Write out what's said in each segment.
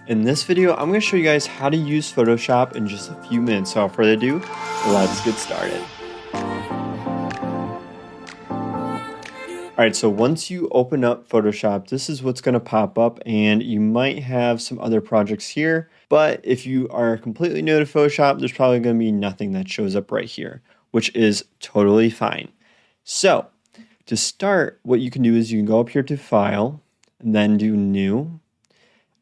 In this video, I'm going to show you guys how to use Photoshop in just a few minutes. So without further ado, let's get started. Alright, so once you open up Photoshop, this is what's going to pop up, and you might have some other projects here, but if you are completely new to Photoshop, there's probably going to be nothing that shows up right here, which is totally fine. So to start, what you can do is you can go up here to File, and then do New.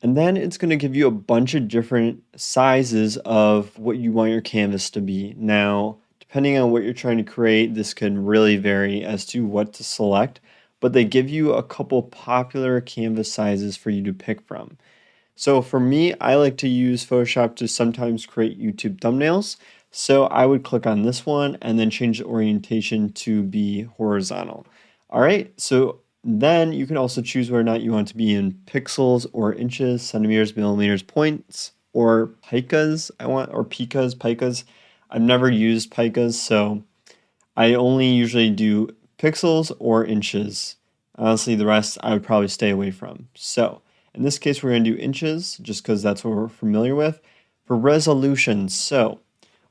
And then it's going to give you a bunch of different sizes of what you want your canvas to be. Now, depending on what you're trying to create, this can really vary as to what to select, but they give you a couple popular canvas sizes for you to pick from. So for me, I like to use Photoshop to sometimes create YouTube thumbnails. So I would click on this one and then change the orientation to be horizontal. All right, so then you can also choose whether or not you want to be in pixels or inches, centimeters, millimeters, points, or picas. Picas. I've never used picas, so I only usually do pixels or inches. Honestly, the rest I would probably stay away from. So in this case, we're going to do inches just because that's what we're familiar with. For resolution, so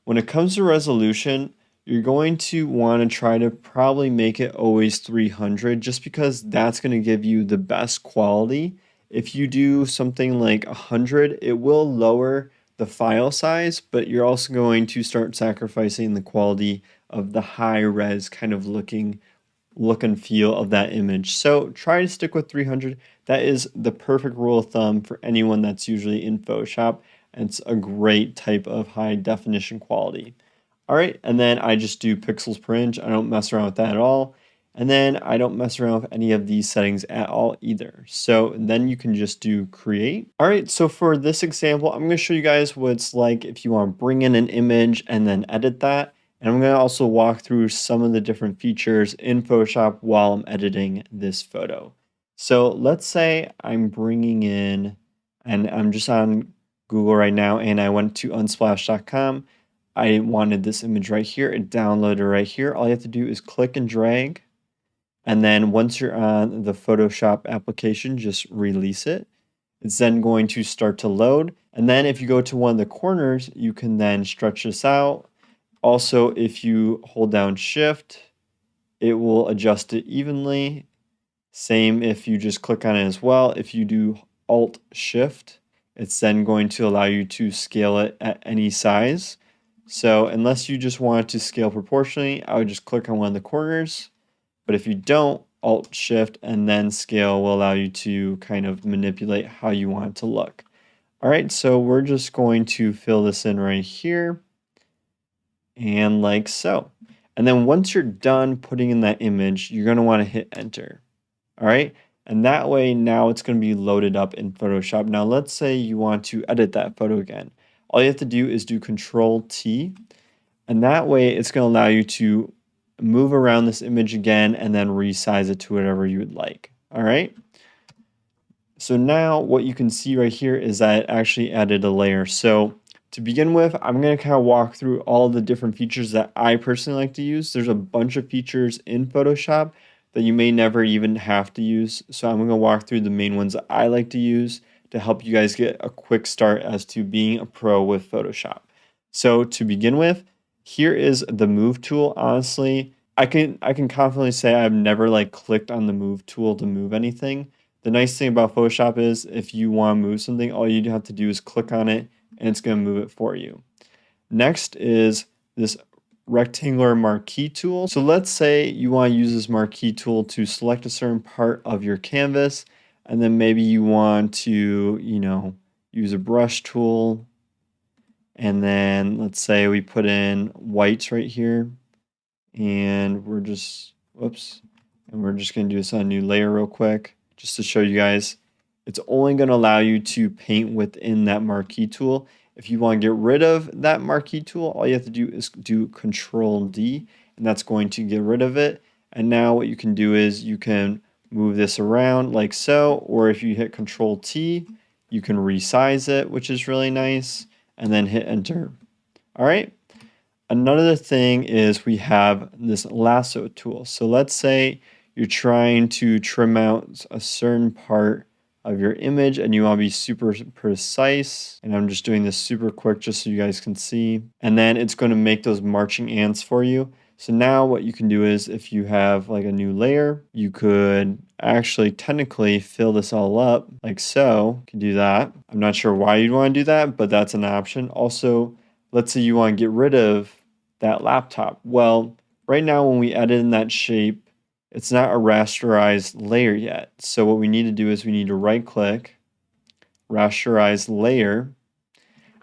when it comes to resolution, you're going to want to try to probably make it always 300 just because that's going to give you the best quality. If you do something like 100, it will lower the file size, but you're also going to start sacrificing the quality of the high res kind of look and feel of that image. So try to stick with 300. That is the perfect rule of thumb for anyone that's usually in Photoshop, and it's a great type of high definition quality. All right, and then I just do pixels per inch. I don't mess around with that at all. And then I don't mess around with any of these settings at all either. So then you can just do create. All right, so for this example, I'm gonna show you guys what it's like if you wanna bring in an image and then edit that. And I'm gonna also walk through some of the different features in Photoshop while I'm editing this photo. So let's say I'm bringing in, and I'm just on Google right now, and I went to unsplash.com. I wanted this image right here. It downloaded right here. All you have to do is click and drag. And then once you're on the Photoshop application, just release it. It's then going to start to load. And then if you go to one of the corners, you can then stretch this out. Also, if you hold down Shift, it will adjust it evenly. Same if you just click on it as well. If you do Alt Shift, it's then going to allow you to scale it at any size. So unless you just want it to scale proportionally, I would just click on one of the corners. But if you don't, Alt Shift and then scale will allow you to kind of manipulate how you want it to look. All right, so we're just going to fill this in right here and like so. And then once you're done putting in that image, you're going to want to hit enter. All right, and that way now it's going to be loaded up in Photoshop. Now let's say you want to edit that photo again. All you have to do is do Control T, and that way it's going to allow you to move around this image again and then resize it to whatever you would like. All right. So now what you can see right here is that it actually added a layer. So to begin with, I'm going to kind of walk through all the different features that I personally like to use. There's a bunch of features in Photoshop that you may never even have to use. So I'm going to walk through the main ones that I like to use to help you guys get a quick start as to being a pro with Photoshop. So to begin with, here is the move tool. Honestly, I can confidently say I've never like clicked on the move tool to move anything. The nice thing about Photoshop is if you want to move something, all you have to do is click on it and it's going to move it for you. Next is this rectangular marquee tool. So let's say you want to use this marquee tool to select a certain part of your canvas, and then maybe you want to, use a brush tool. And then let's say we put in whites right here, and we're just, and we're just going to do this on a new layer real quick, just to show you guys. It's only going to allow you to paint within that marquee tool. If you want to get rid of that marquee tool, all you have to do is do Control D, and that's going to get rid of it. And now what you can do is you can move this around like so, or if you hit Control T, you can resize it, which is really nice, and then hit enter. All right. Another thing is we have this lasso tool. So let's say you're trying to trim out a certain part of your image and you want to be super precise. And I'm just doing this super quick just so you guys can see. And then it's going to make those marching ants for you. So now what you can do is if you have like a new layer, you could actually technically fill this all up like so. You can do that. I'm not sure why you'd want to do that, but that's an option. Also, let's say you want to get rid of that laptop. Well, right now when we edit in that shape, it's not a rasterized layer yet. So what we need to do is we need to right click, rasterize layer.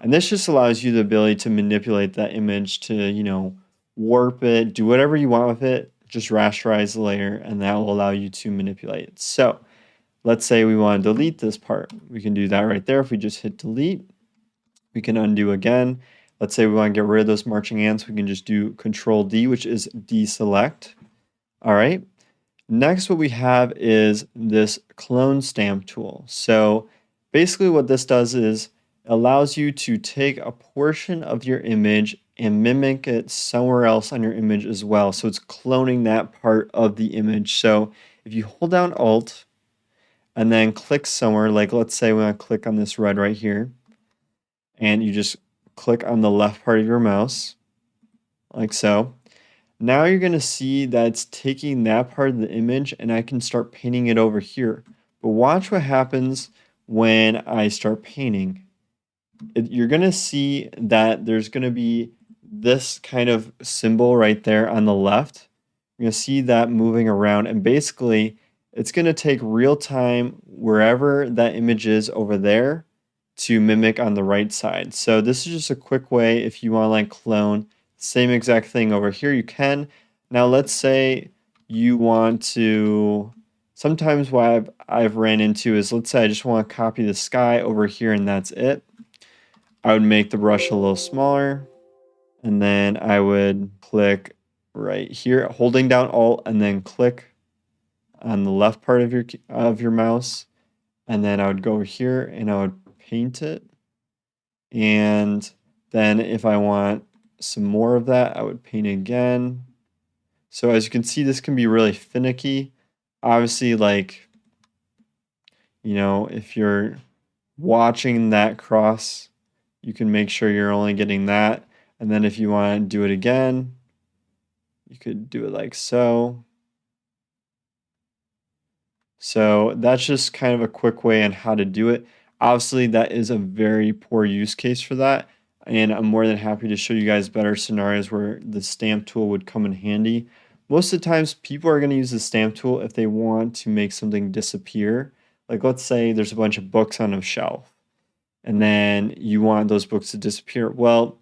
And this just allows you the ability to manipulate that image to, warp it, do whatever you want with it, just rasterize the layer, and that will allow you to manipulate it. So let's say we want to delete this part. We can do that right there. If we just hit delete, we can undo again. Let's say we want to get rid of those marching ants. We can just do Control D, which is deselect. All right. Next, what we have is this clone stamp tool. So basically what this does is allows you to take a portion of your image and mimic it somewhere else on your image as well. So it's cloning that part of the image. So if you hold down Alt and then click somewhere, like let's say we want to click on this red right here, and you just click on the left part of your mouse, like so. Now you're going to see that it's taking that part of the image and I can start painting it over here. But watch what happens when I start painting. You're going to see that there's going to be this kind of symbol right there on the left. You're going to see that moving around, and basically it's going to take real time wherever that image is over there to mimic on the right side. So this is just a quick way if you want to like clone same exact thing over here, you can. Now let's say you want to, sometimes what I've ran into is, let's say I just want to copy the sky over here and that's it. I would make the brush a little smaller and then I would click right here, holding down Alt and then click on the left part of your mouse. And then I would go over here and I would paint it. And then if I want some more of that, I would paint again. So as you can see, this can be really finicky. Obviously, like, if you're watching that cross, you can make sure you're only getting that. And then if you want to do it again, you could do it like so. So that's just kind of a quick way on how to do it. Obviously, that is a very poor use case for that. And I'm more than happy to show you guys better scenarios where the stamp tool would come in handy. Most of the times, people are going to use the stamp tool if they want to make something disappear. Like let's say there's a bunch of books on a shelf, and then you want those books to disappear. Well,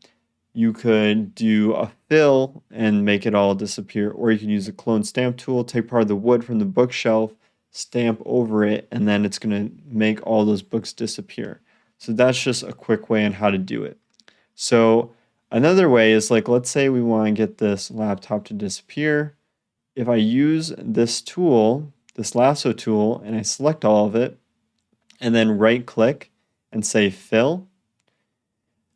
you could do a fill and make it all disappear, or you can use a clone stamp tool, take part of the wood from the bookshelf, stamp over it, and then it's going to make all those books disappear. So that's just a quick way on how to do it. So another way is like, let's say we want to get this laptop to disappear. If I use this tool, this lasso tool, and I select all of it, and then right click and say fill.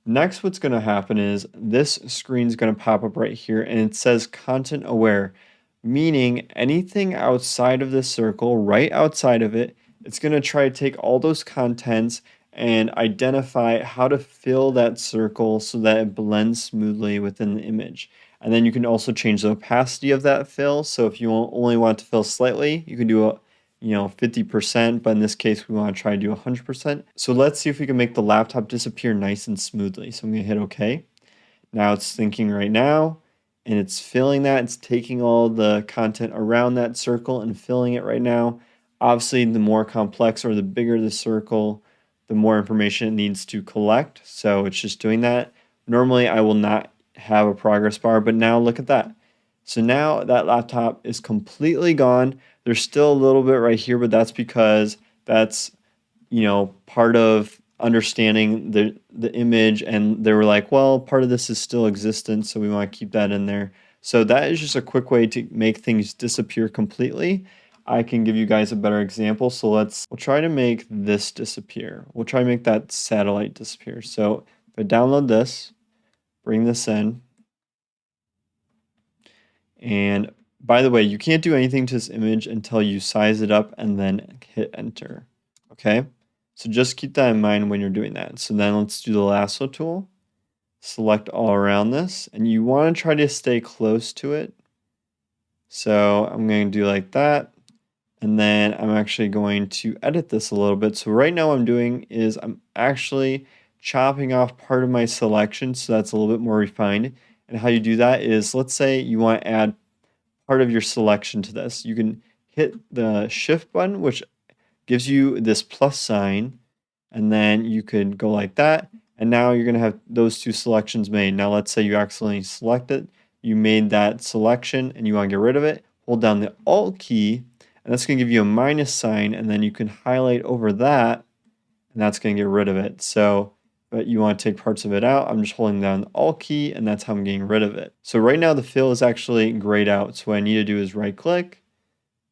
Next, what's going to happen is this screen is going to pop up right here and it says content aware, meaning anything outside of this circle, right outside of it, it's going to try to take all those contents and identify how to fill that circle so that it blends smoothly within the image. And then you can also change the opacity of that fill. So if you only want to fill slightly, you can do a 50%, but in this case, we want to try to do 100%. So let's see if we can make the laptop disappear nice and smoothly. So I'm going to hit OK. Now it's thinking right now, and it's filling that. It's taking all the content around that circle and filling it right now. Obviously, the more complex or the bigger the circle, the more information it needs to collect. So it's just doing that. Normally, I will not have a progress bar, but now look at that. So now that laptop is completely gone. There's still a little bit right here, but that's because that's, part of understanding the image, and they were like, well, part of this is still existent, so we want to keep that in there. So that is just a quick way to make things disappear completely. I can give you guys a better example. So we'll try to make this disappear. We'll try to make that satellite disappear. So if I download this, bring this in, and by the way, you can't do anything to this image until you size it up and then hit enter. Okay, so just keep that in mind when you're doing that. So then let's do the lasso tool. Select all around this, and you want to try to stay close to it. So I'm going to do like that. And then I'm actually going to edit this a little bit. So right now what I'm doing is I'm actually chopping off part of my selection so that's a little bit more refined. And how you do that is, let's say you want to add part of your selection to this. You can hit the shift button, which gives you this plus sign, and then you could go like that. And now you're going to have those two selections made. Now let's say you accidentally select it. You made that selection and you want to get rid of it. Hold down the Alt key, and that's going to give you a minus sign, and then you can highlight over that, and that's going to get rid of it. So, but you want to take parts of it out. I'm just holding down the Alt key, and that's how I'm getting rid of it. So right now the fill is actually grayed out. So what I need to do is right click,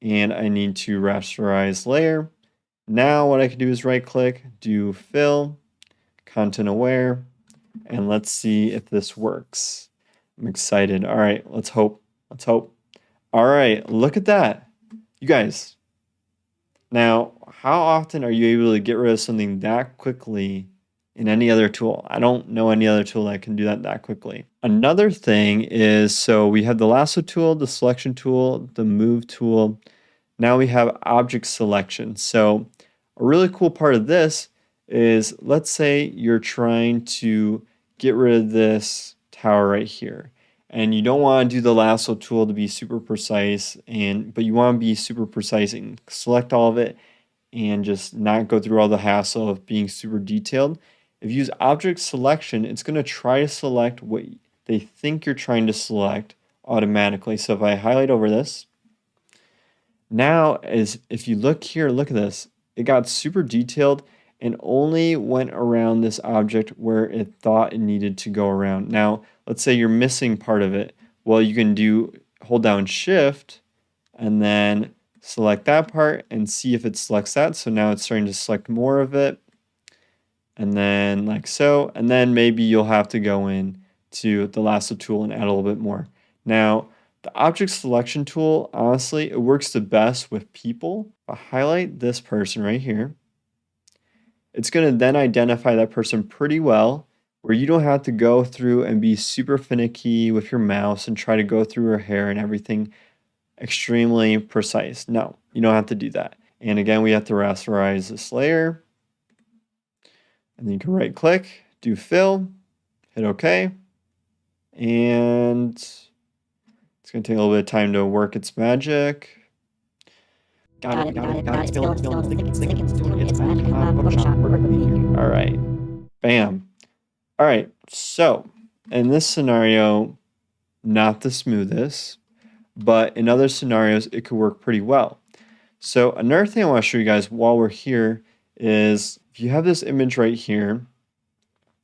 and I need to rasterize layer. Now what I can do is right click, do fill, content aware, and let's see if this works. I'm excited. All right, let's hope. Let's hope. All right, look at that. You guys, now, how often are you able to get rid of something that quickly in any other tool? I don't know any other tool that can do that quickly. Another thing is, so we have the lasso tool, the selection tool, the move tool. Now we have object selection. So a really cool part of this is, let's say you're trying to get rid of this tower right here, and you don't want to do the lasso tool to be super precise, but you want to be super precise and select all of it and just not go through all the hassle of being super detailed. If you use object selection, it's going to try to select what they think you're trying to select automatically. So if I highlight over this, now if you look here, look at this, it got super detailed and only went around this object where it thought it needed to go around. Now, let's say you're missing part of it. Well, you can hold down shift and then select that part and see if it selects that. So now it's starting to select more of it. And then like so, and then maybe you'll have to go in to the lasso tool and add a little bit more. Now, the object selection tool, honestly, it works the best with people. I'll highlight this person right here. It's going to then identify that person pretty well, where you don't have to go through and be super finicky with your mouse and try to go through her hair and everything extremely precise. No, you don't have to do that. And again, we have to rasterize this layer. And then you can right click, do fill, hit OK. And it's going to take a little bit of time to work its magic. Got it. It's filling. It's doing its magic. Come on, Photoshop, work with me here. All right. Bam. All right. So in this scenario, not the smoothest, but in other scenarios, it could work pretty well. So another thing I want to show you guys while we're here is if you have this image right here,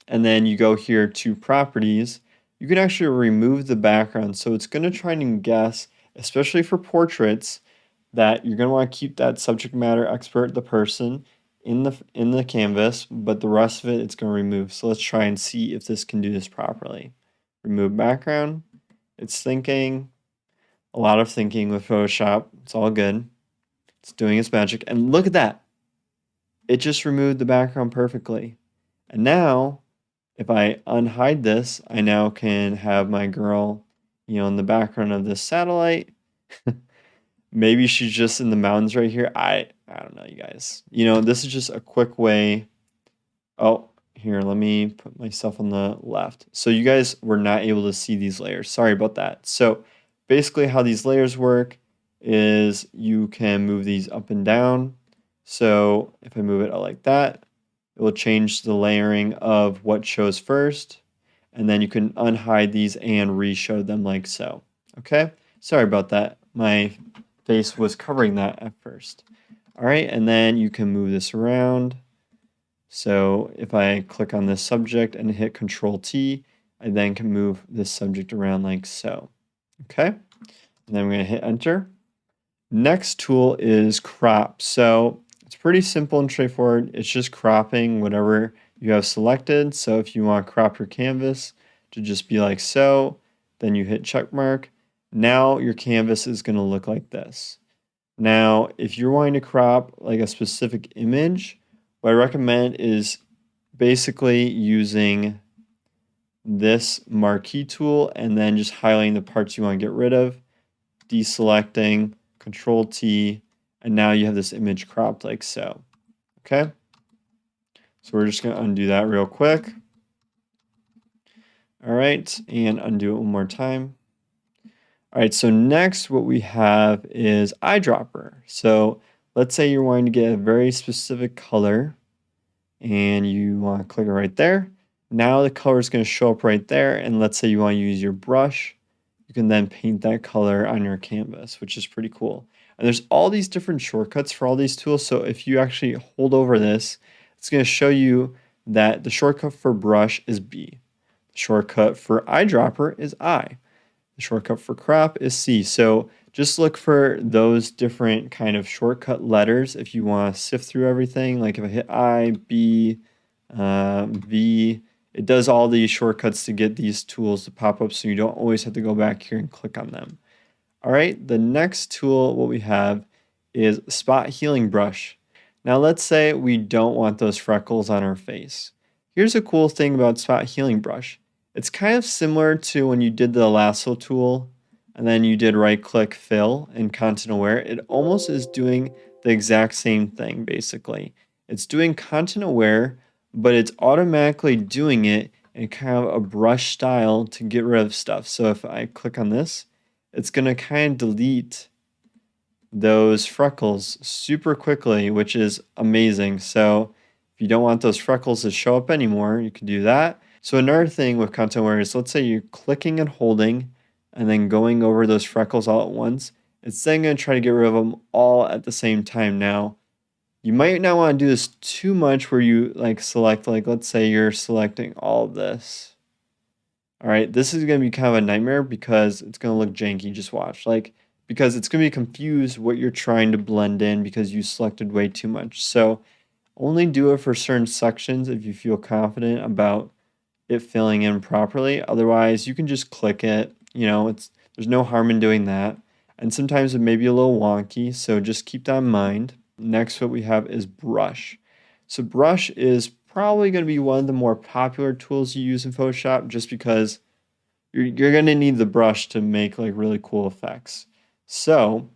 and then you go here to properties, you can actually remove the background. So it's going to try and guess, especially for portraits, that you're going to want to keep that subject matter expert, the person, in the canvas, but the rest of it, it's going to remove. So let's try and see if this can do this properly. Remove background. It's thinking. A lot of thinking with Photoshop. It's all good. It's doing its magic. And look at that. It just removed the background perfectly. And now, if I unhide this, I now can have my girl, in the background of this satellite. Maybe she's just in the mountains right here. I don't know, you guys. This is just a quick way. Oh, here, let me put myself on the left. So you guys were not able to see these layers. Sorry about that. So basically how these layers work is you can move these up and down. So if I move it out like that, it will change the layering of what shows first. And then you can unhide these and re-show them like so. Okay? Sorry about that. My face was covering that at first. All right, and then you can move this around. So if I click on this subject and hit Control T, I then can move this subject around like so. Okay, and then I'm going to hit Enter. Next tool is crop. So it's pretty simple and straightforward. It's just cropping whatever you have selected. So if you want to crop your canvas to just be like so, then you hit check mark. Now your canvas is going to look like this. Now, if you're wanting to crop like a specific image, what I recommend is basically using this marquee tool and then just highlighting the parts you want to get rid of, deselecting, Control T, and now you have this image cropped like so. Okay? So we're just going to undo that real quick. All right, and undo it one more time. All right, so next what we have is eyedropper. So let's say you're wanting to get a very specific color and you want to click it right there. Now the color is going to show up right there, and let's say you want to use your brush, you can then paint that color on your canvas, which is pretty cool. And there's all these different shortcuts for all these tools, so if you actually hold over this, it's going to show you that the shortcut for brush is B. The shortcut for eyedropper is I. The shortcut for crop is C. So just look for those different kind of shortcut letters if you want to sift through everything. Like if I hit I, B, V, it does all these shortcuts to get these tools to pop up so you don't always have to go back here and click on them. All right, the next tool, what we have is spot healing brush. Now let's say we don't want those freckles on our face. Here's a cool thing about spot healing brush. It's kind of similar to when you did the lasso tool and then you did right click fill and content aware. It almost is doing the exact same thing basically. It's doing content aware, but it's automatically doing it in kind of a brush style to get rid of stuff. So if I click on this, it's going to kind of delete those freckles super quickly, which is amazing. So if you don't want those freckles to show up anymore, you can do that. So another thing with content aware is, let's say you're clicking and holding and then going over those freckles all at once. It's then going to try to get rid of them all at the same time. Now, you might not want to do this too much where you like select, like let's say you're selecting all of this. All right, this is going to be kind of a nightmare because it's going to look janky. Just watch, like, because it's going to be confused what you're trying to blend in because you selected way too much. So only do it for certain sections if you feel confident about it filling in properly. Otherwise, you can just click it. You know, there's no harm in doing that. And sometimes it may be a little wonky, so just keep that in mind. Next, what we have is brush. So brush is probably going to be one of the more popular tools you use in Photoshop just because you're going to need the brush to make like really cool effects. So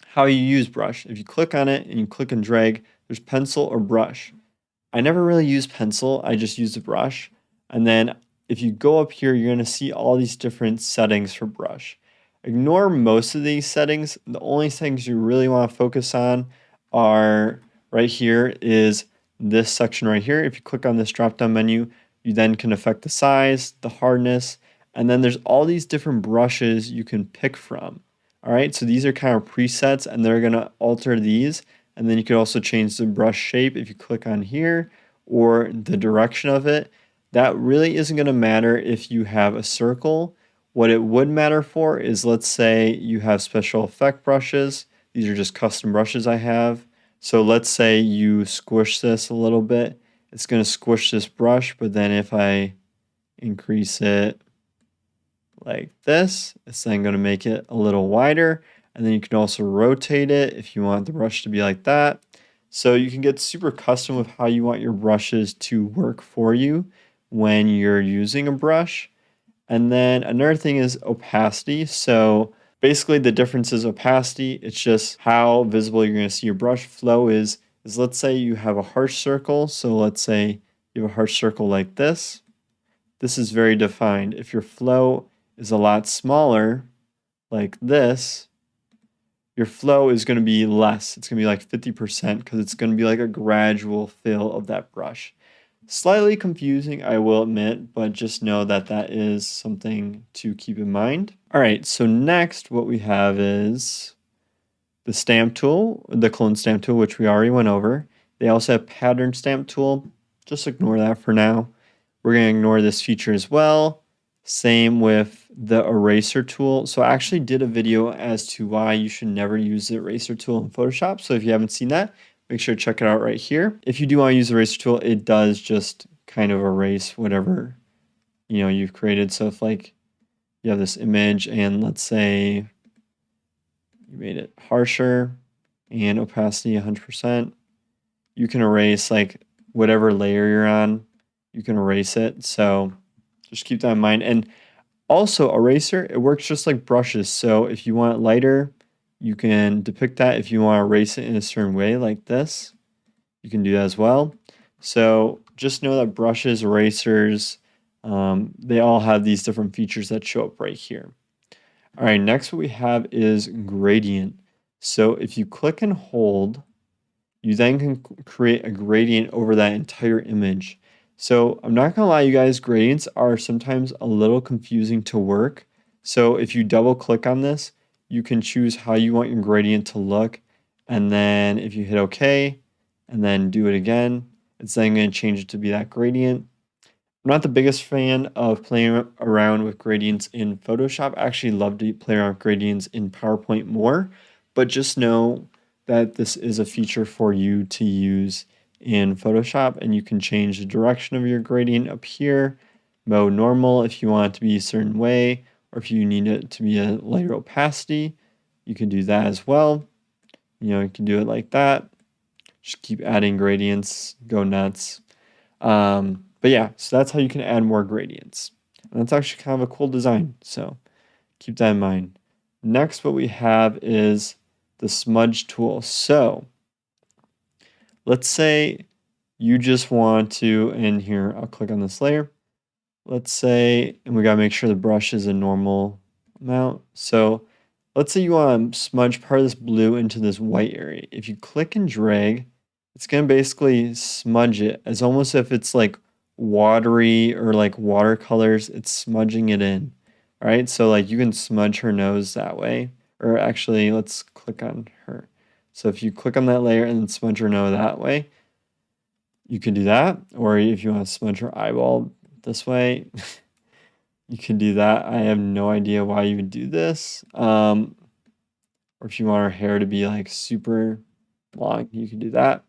how you use brush, if you click on it and you click and drag, there's pencil or brush. I never really use pencil, I just use the brush. And then if you go up here, you're going to see all these different settings for brush. Ignore most of these settings. The only things you really want to focus on are right here is this section right here. If you click on this drop down menu, you then can affect the size, the hardness, and then there's all these different brushes you can pick from. All right, so these are kind of presets and they're going to alter these. And then you could also change the brush shape if you click on here or the direction of it. That really isn't going to matter if you have a circle. What it would matter for is, let's say you have special effect brushes. These are just custom brushes I have. So let's say you squish this a little bit. It's going to squish this brush, but then if I increase it like this, it's then going to make it a little wider. And then you can also rotate it if you want the brush to be like that. So you can get super custom with how you want your brushes to work for you when you're using a brush. And then another thing is opacity. So basically the difference is opacity. It's just how visible you're going to see your brush. Flow is let's say you have a harsh circle. So let's say you have a harsh circle like this. This is very defined. If your flow is a lot smaller, like this, your flow is going to be less. It's going to be like 50% because it's going to be like a gradual fill of that brush. Slightly confusing, I will admit, but just know that that is something to keep in mind. All right, so next what we have is the stamp tool, the clone stamp tool, which we already went over. They also have pattern stamp tool. Just ignore that for now. We're going to ignore this feature as well. Same with the eraser tool. So I actually did a video as to why you should never use the eraser tool in Photoshop. So if you haven't seen that, make sure to check it out right here. If you do want to use the eraser tool, it does just kind of erase whatever you've created. So if like you have this image and let's say You made it harsher and opacity 100%. You can erase like whatever layer you're on, you can erase it. So just keep that in mind. And also eraser, it works just like brushes. So if you want it lighter, you can depict that. If you want to erase it in a certain way like this, you can do that as well. So just know that brushes, erasers, they all have these different features that show up right here. All right, next what we have is gradient. So if you click and hold, you then can create a gradient over that entire image. So I'm not gonna lie, you guys, gradients are sometimes a little confusing to work. So if you double click on this, you can choose how you want your gradient to look. And then if you hit OK, and then do it again, it's then gonna change it to be that gradient. I'm not the biggest fan of playing around with gradients in Photoshop. I actually love to play around with gradients in PowerPoint more, but just know that this is a feature for you to use in Photoshop, and you can change the direction of your gradient up here. Mode normal if you want it to be a certain way, or if you need it to be a lighter opacity, you can do that as well. You can do it like that. Just keep adding gradients, go nuts. But yeah, so that's how you can add more gradients. And that's actually kind of a cool design, so keep that in mind. Next, what we have is the smudge tool. So let's say you just want to, and here, I'll click on this layer. Let's say, and we gotta make sure the brush is a normal amount. So let's say you want to smudge part of this blue into this white area. If you click and drag, it's gonna basically smudge it as almost if it's like watery or like watercolors, it's smudging it in. All right, so like you can smudge her nose that way. Or actually, let's click on her. So if you click on that layer and then smudge her nose that way, you can do that. Or if you want to smudge her eyeball this way, you can do that. I have no idea why you would do this. Or if you want her hair to be like super long, you can do that.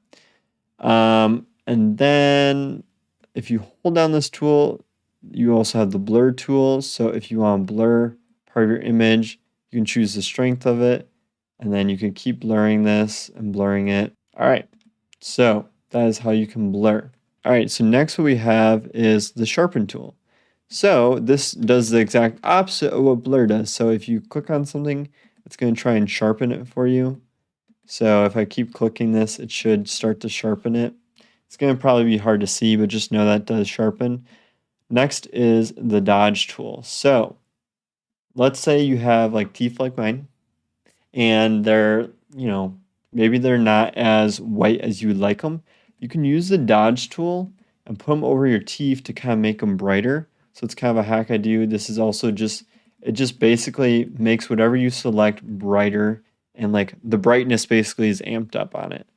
And then if you hold down this tool, you also have the blur tool. So if you want to blur part of your image, you can choose the strength of it, and then you can keep blurring this and blurring it. All right, so that is how you can blur. All right, so next what we have is the sharpen tool. So this does the exact opposite of what blur does. So if you click on something, it's going to try and sharpen it for you. So if I keep clicking this, it should start to sharpen it. It's going to probably be hard to see, but just know that does sharpen. Next is the dodge tool. So let's say you have like teeth like mine, and they're, maybe they're not as white as you would like them. You can use the dodge tool and put them over your teeth to kind of make them brighter. So it's kind of a hack I do. This is also it just basically makes whatever you select brighter, and like the brightness basically is amped up on it,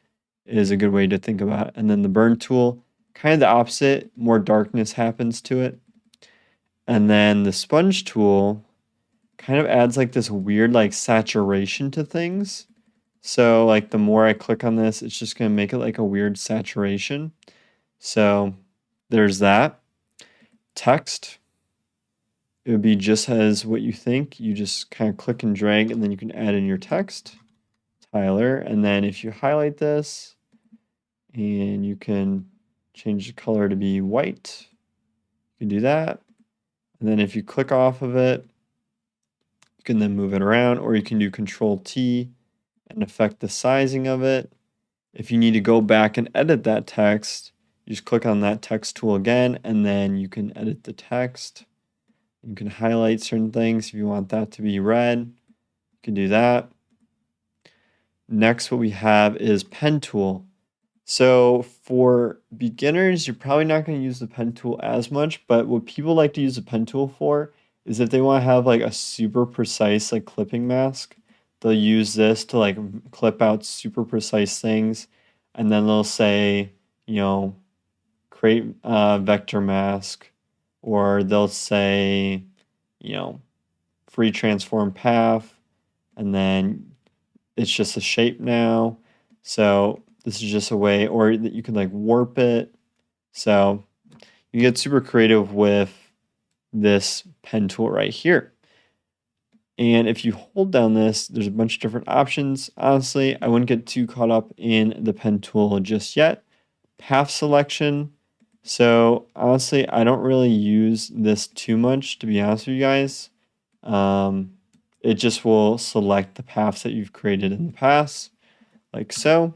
is a good way to think about it. And then the burn tool, kind of the opposite, more darkness happens to it. And then the sponge tool kind of adds like this weird like saturation to things. So like the more I click on this, it's just going to make it like a weird saturation. So there's that. Text, it would be just as what you think. You just kind of click and drag, and then you can add in your text, Tyler. And then if you highlight this, and you can change the color to be white, you can do that. And then if you click off of it, you can then move it around, or you can do Control T and affect the sizing of it. If you need to go back and edit that text, you just click on that text tool again, and then you can edit the text. You can highlight certain things if you want that to be red. You can do that. Next, what we have is pen tool. So for beginners, you're probably not going to use the pen tool as much, but what people like to use the pen tool for is if they want to have like a super precise like clipping mask, they'll use this to like clip out super precise things, and then they'll say, create a vector mask, or they'll say, free transform path, and then it's just a shape now. So this is just a way, or that you can like warp it. So you get super creative with this pen tool right here. And if you hold down this, there's a bunch of different options. Honestly, I wouldn't get too caught up in the pen tool just yet. Path selection. So honestly, I don't really use this too much, to be honest with you guys. It just will select the paths that you've created in the past, like so.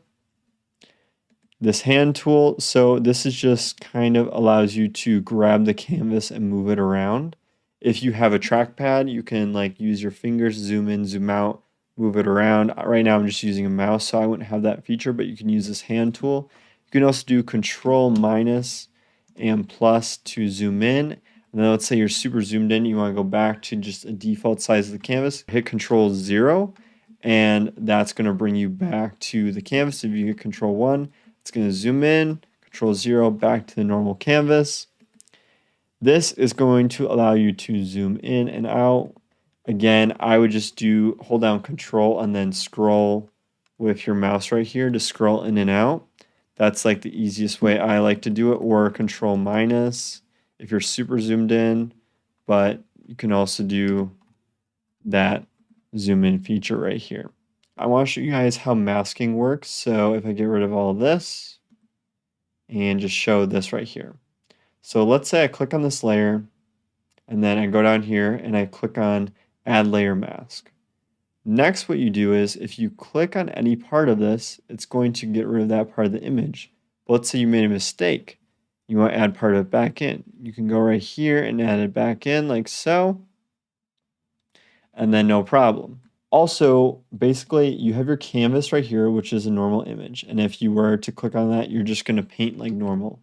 This hand tool, so this is just kind of allows you to grab the canvas and move it around. If you have a trackpad, you can like use your fingers, zoom in, zoom out, move it around. Right now I'm just using a mouse, so I wouldn't have that feature, but you can use this hand tool. You can also do Control minus and plus to zoom in. And then let's say you're super zoomed in, you want to go back to just a default size of the canvas, hit Control 0, and that's going to bring you back to the canvas. If you hit Control 1, it's going to zoom in, Control 0, back to the normal canvas. This is going to allow you to zoom in and out. Again, I would just hold down Control and then scroll with your mouse right here to scroll in and out. That's like the easiest way I like to do it, or Control minus if you're super zoomed in, but you can also do that zoom in feature right here. I want to show you guys how masking works. So if I get rid of all of this and just show this right here. So let's say I click on this layer and then I go down here and I click on add layer mask. Next, what you do is if you click on any part of this, it's going to get rid of that part of the image. But let's say you made a mistake. You want to add part of it back in. You can go right here and add it back in like so, and then no problem. Also, basically, you have your canvas right here, which is a normal image. And if you were to click on that, you're just going to paint like normal.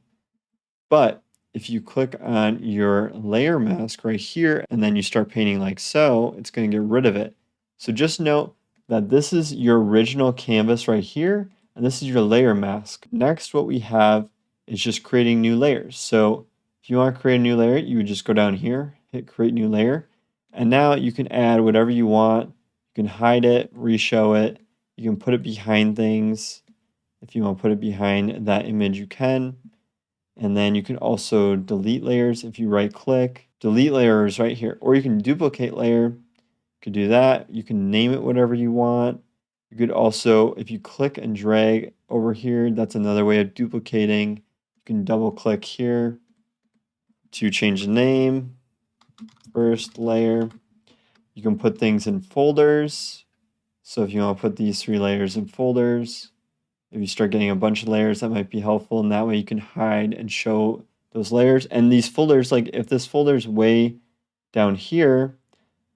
But if you click on your layer mask right here, and then you start painting like so, it's going to get rid of it. So just note that this is your original canvas right here, and this is your layer mask. Next, what we have is just creating new layers. So if you want to create a new layer, you would just go down here, hit create new layer. And now you can add whatever you want. You can hide it, re-show it. You can put it behind things. If you want to put it behind that image, you can. And then you can also delete layers if you right click. Delete layers right here. Or you can duplicate layer. You could do that. You can name it whatever you want. You could also, if you click and drag over here, that's another way of duplicating. You can double click here to change the name. First layer. You can put things in folders. So if you want to put these 3 layers in folders, if you start getting a bunch of layers, that might be helpful. And that way you can hide and show those layers. And these folders, like if this folder is way down here,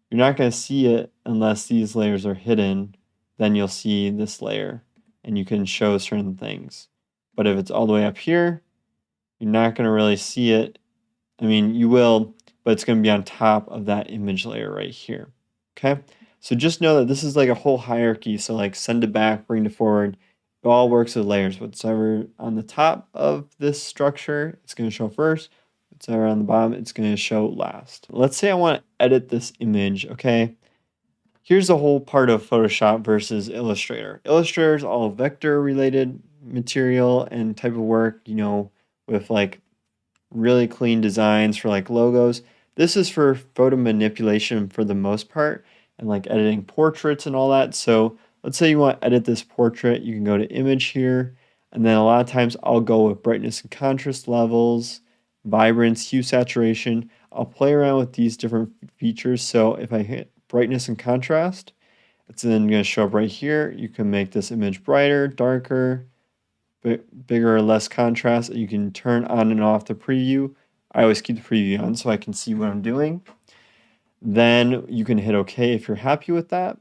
you're not going to see it unless these layers are hidden. Then you'll see this layer and you can show certain things. But if it's all the way up here, you're not going to really see it. I mean, you will, but it's going to be on top of that image layer right here. Okay, so just know that this is like a whole hierarchy. So like send to back, bring to forward, it all works with layers. Whatever on the top of this structure, it's going to show first. Whatever on the bottom, it's going to show last. Let's say I want to edit this image. Okay, here's the whole part of Photoshop versus Illustrator. Illustrator is all vector related material and type of work, you know, with like really clean designs for like logos. This is for photo manipulation for the most part and like editing portraits and all that. So let's say you want to edit this portrait, you can go to image here, and then a lot of times I'll go with brightness and contrast levels, vibrance, hue, saturation. I'll play around with these different features. So if I hit brightness and contrast, it's then going to show up right here. You can make this image brighter, darker, bigger or less contrast. You can turn on and off the preview. I always keep the preview on so I can see what I'm doing. Then you can hit OK if you're happy with that.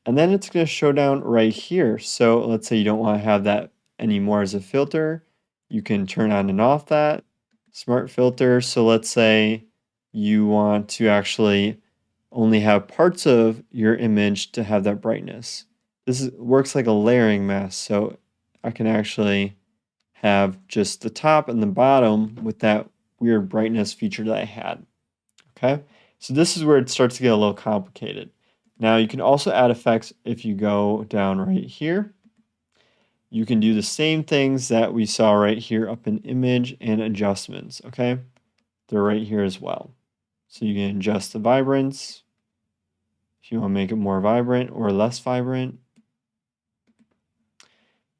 And then it's going to show down right here. So let's say you don't want to have that anymore as a filter. You can turn on and off that. Smart filter. So let's say you want to actually only have parts of your image to have that brightness. This works like a layering mask. So I can actually have just the top and the bottom with that weird brightness feature that I had. Okay, so this is where it starts to get a little complicated. Now you can also add effects if you go down right here. You can do the same things that we saw right here up in image and adjustments, okay? They're right here as well. So you can adjust the vibrance. if you want to make it more vibrant or less vibrant.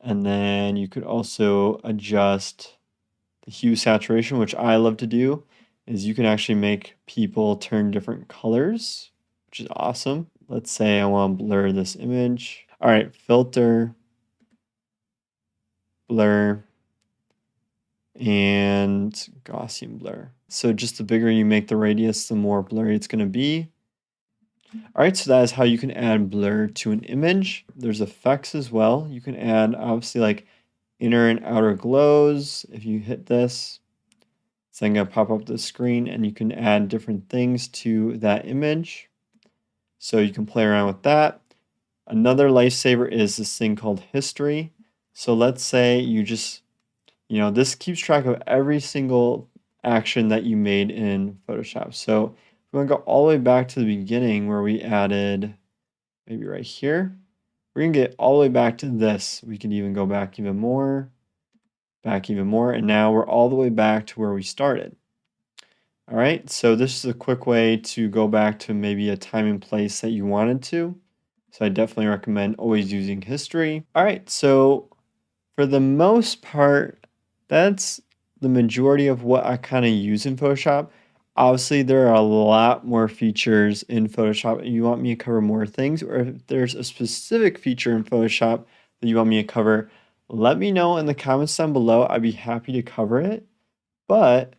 And then you could also adjust the hue saturation, which I love to do, is you can actually make people turn different colors, which is awesome. Let's say I want to blur this image. All right, filter, blur, and Gaussian blur. So just the bigger you make the radius, the more blurry it's going to be. All right, so that is how you can add blur to an image. There's effects as well. You can add obviously like inner and outer glows. If you hit this, it's then going to pop up the screen and you can add different things to that image. So you can play around with that. Another lifesaver is this thing called history. So let's say you just, this keeps track of every single action that you made in Photoshop. So if we want to go all the way back to the beginning where we added, maybe right here, we're going to get all the way back to this. We can even go back even more, and now we're all the way back to where we started. All right, so this is a quick way to go back to maybe a time and place that you wanted to. So I definitely recommend always using history. All right, so for the most part, that's the majority of what I kind of use in Photoshop. Obviously, there are a lot more features in Photoshop and you want me to cover more things, or if there's a specific feature in Photoshop that you want me to cover, let me know in the comments down below. I'd be happy to cover it. But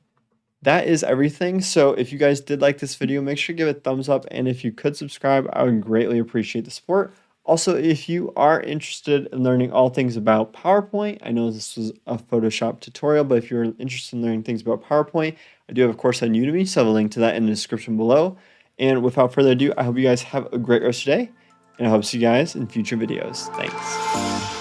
that is everything. So if you guys did like this video, make sure to give it a thumbs up. And if you could subscribe, I would greatly appreciate the support. Also, if you are interested in learning all things about PowerPoint, I know this was a Photoshop tutorial, but if you're interested in learning things about PowerPoint, I do have a course on Udemy, so I have a link to that in the description below. And without further ado, I hope you guys have a great rest of your day, and I hope to see you guys in future videos. Thanks.